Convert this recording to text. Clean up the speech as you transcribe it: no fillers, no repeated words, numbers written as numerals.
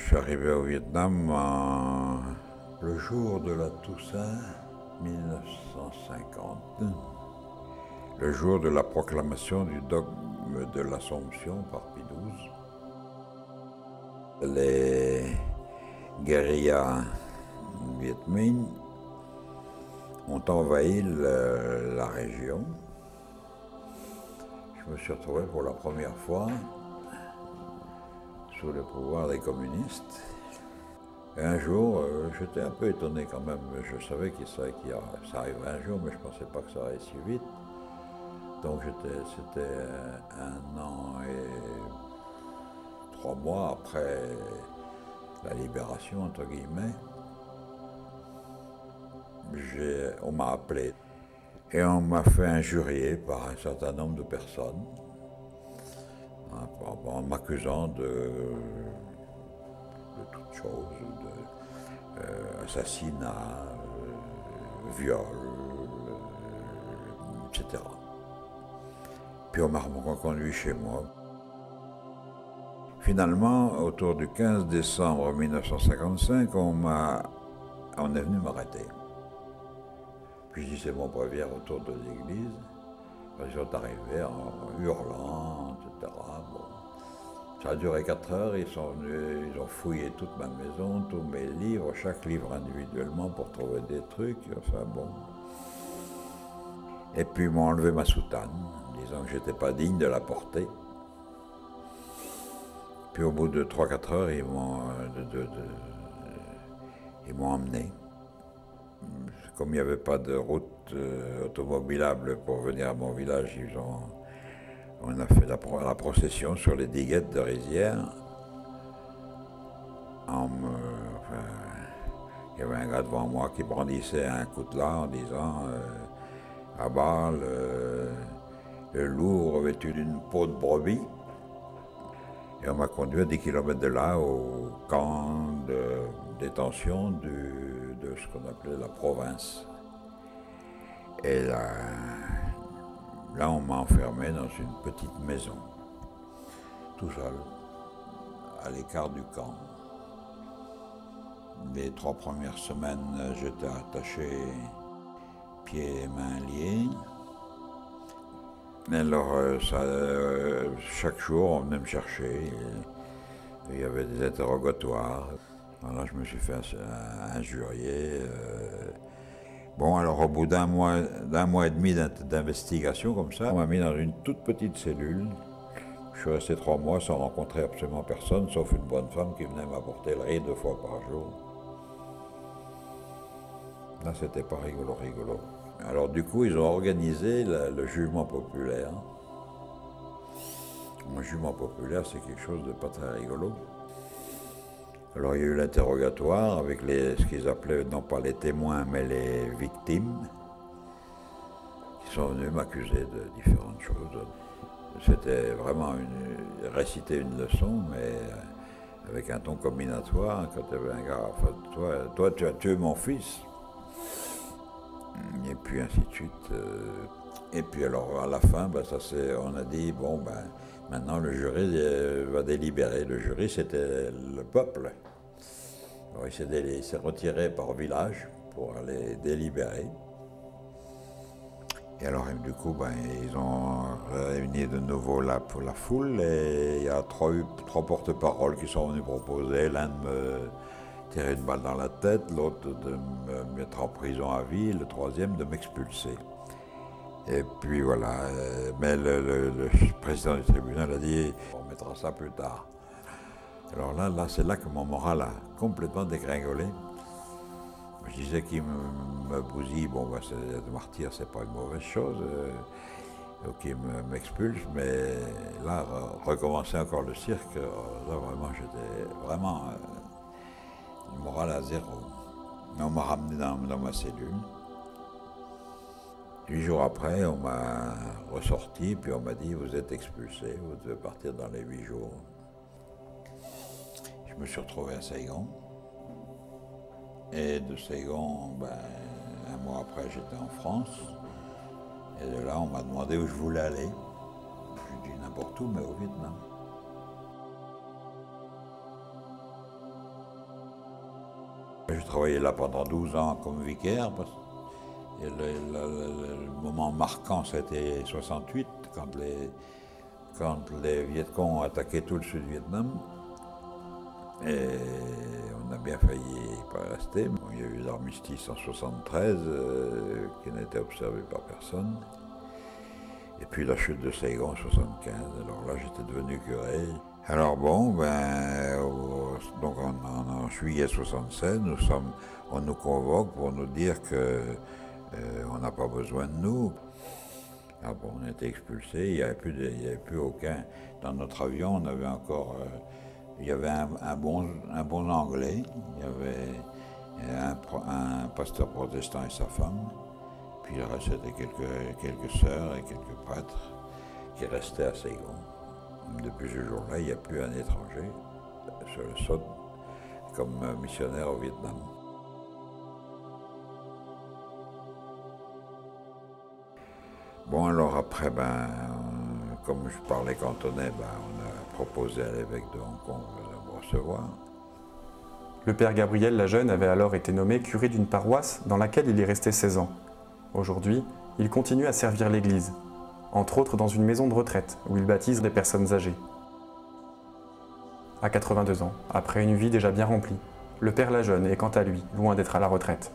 Je suis arrivé au Vietnam le jour de la Toussaint 1950, le jour de la proclamation du dogme de l'Assomption par Pie XII. Les guérillas Viet Minh ont envahi la région. Je me suis retrouvé pour la première fois sous le pouvoir des communistes. Et un jour, j'étais un peu étonné quand même. Je savais que ça arriverait un jour, mais je ne pensais pas que ça allait si vite. Donc c'était 1 an et 3 mois après la libération, entre guillemets. On m'a appelé et on m'a fait injurier par un certain nombre de personnes en m'accusant de toutes choses, assassinat, viol, etc. Puis on m'a reconduit chez moi. Finalement, autour du 15 décembre 1955, on est venu m'arrêter. Puis je dis, c'est bon, préviens, autour de l'église. Ils sont arrivés en hurlant, etc. Bon. Ça a duré 4 heures, ils sont venus, ils ont fouillé toute ma maison, tous mes livres, chaque livre individuellement pour trouver des trucs, enfin bon. Et puis ils m'ont enlevé ma soutane, disant que j'étais pas digne de la porter. Puis au bout de 3-4 heures, ils m'ont emmené. Comme il n'y avait pas de route automobilable pour venir à mon village, on a fait la procession sur les diguettes de rizière. Il y avait un gars devant moi qui brandissait un coutelas en disant à bas le loup revêtu d'une peau de brebis. Et on m'a conduit à 10 km de là au camp de détention de ce qu'on appelait la province. Et là on m'a enfermé dans une petite maison, tout seul, à l'écart du camp. Les 3 premières semaines, j'étais attaché, pieds et mains liés. Alors, chaque jour, on venait me chercher. Il y avait des interrogatoires. Voilà, je me suis fait injurier. Bon, alors au bout d'un mois et demi d'investigation comme ça, on m'a mis dans une toute petite cellule. Je suis resté 3 mois sans rencontrer absolument personne, sauf une bonne femme qui venait m'apporter le riz 2 fois par jour. Là, c'était pas rigolo. Alors du coup, ils ont organisé le jugement populaire. Le jugement populaire, c'est quelque chose de pas très rigolo. Alors il y a eu l'interrogatoire avec ce qu'ils appelaient non pas les témoins, mais les victimes, qui sont venus m'accuser de différentes choses. C'était vraiment réciter une leçon, mais avec un ton combinatoire. Quand il y avait un gars, enfin, toi tu as tué mon fils. Et puis ainsi de suite. Et puis alors à la fin, on a dit, bon ben, maintenant le jury va délibérer. Le jury, c'était le peuple. Alors, il s'est retiré par village pour aller délibérer. Et alors du coup, ben, ils ont réuni de nouveau la foule et il y a 3 porte-paroles qui sont venus proposer. L'un de me tirer une balle dans la tête, l'autre de me mettre en prison à vie, le troisième de m'expulser. Et puis voilà, mais le président du tribunal a dit on mettra ça plus tard. Alors là c'est là que mon moral a complètement dégringolé. Je disais qu'il me bousille, bon ben, le martyr c'est pas une mauvaise chose, donc il m'expulse, mais là recommencer encore le cirque, là vraiment j'étais vraiment le moral à 0. On m'a ramené dans ma cellule. 8 jours après, on m'a ressorti, puis on m'a dit, vous êtes expulsé, vous devez partir dans les 8 jours. Je me suis retrouvé à Saigon. Et de Saigon, ben, 1 mois après, j'étais en France. Et de là, on m'a demandé où je voulais aller. J'ai dit n'importe où, mais au Vietnam. travaillé là pendant 12 ans comme vicaire. Et le moment marquant, c'était 68, quand les Viet Cong ont attaqué tout le Sud-Vietnam. Et on a bien failli pas rester. Bon, il y a eu l'armistice en 73, qui n'a été observé par personne. Et puis la chute de Saigon en 75. Alors là, j'étais devenu curé. Alors bon, donc en juillet 76, on nous convoque pour nous dire que on n'a pas besoin de nous. Ah bon, on a été expulsés, il n'y avait plus aucun. Dans notre avion, on avait encore, il y avait un bon anglais, il y avait un pasteur protestant et sa femme, puis le reste c'était quelques sœurs et quelques prêtres qui restaient à Saigon. Depuis ce jour-là, il n'y a plus un étranger sur le sol comme missionnaire au Vietnam. Bon, alors après, comme je parlais cantonais, on a proposé à l'évêque de Hong Kong de me recevoir. Le père Gabriel Lajeune avait alors été nommé curé d'une paroisse dans laquelle il est resté 16 ans. Aujourd'hui, il continue à servir l'Église, entre autres dans une maison de retraite où il baptise des personnes âgées. À 82 ans, après une vie déjà bien remplie, le père Lajeune est quant à lui loin d'être à la retraite.